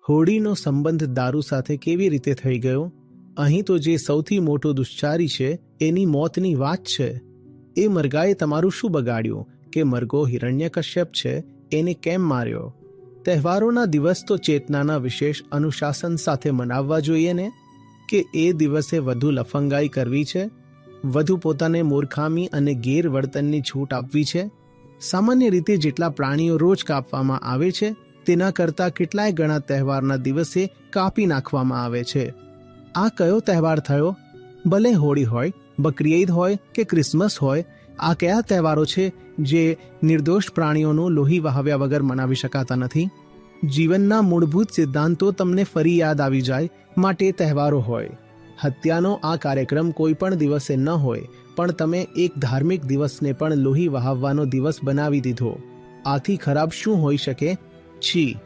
હોળીનો સંબંધ દારૂ સાથે કેવી રીતે થઈ ગયો? અહીં તો જે સૌથી મોટો દુષ્ચારી છે એની મોતની વાત છે. એ મરગાએ તમારું શું બગાડ્યું કે મરગો હિરણ્યકશ્યપ છે એને કેમ માર્યો? તહેવારોના દિવસ તો ચેતનાના વિશેષ અનુશાસન સાથે મનાવવા જોઈએ ને, કે એ દિવસે વધુ લફંગાઈ કરવી છે, વધુ પોતાને મૂર્ખામી અને ગેરવર્તનની છૂટ આપવી છે? સામાન્ય રીતે જેટલા પ્રાણીઓ રોજ કાપવામાં આવે છે તેના કરતાં કેટલાય ગણા તહેવારના દિવસે કાપી નાખવામાં આવે છે. આ કયો તહેવાર થયો? ભલે હોળી હોય, બકરી ઈદ હોય કે ક્રિસમસ હોય, આ કયા તહેવારો છે જે નિર્દોષ પ્રાણીઓનું લોહી વહાવ્યા વગર મનાવી શકાતા નથી? જીવનના મૂળભૂત સિદ્ધાંતો તમને ફરી યાદ આવી જાય માટે તહેવારો હોય. હત્યાનો આ કાર્યક્રમ કોઈ પણ દિવસે ન હોય, પણ તમે એક ધાર્મિક દિવસને પણ લોહી વહાવવાનો દિવસ બનાવી દીધો. આથી ખરાબ શું હોઈ શકે? છી!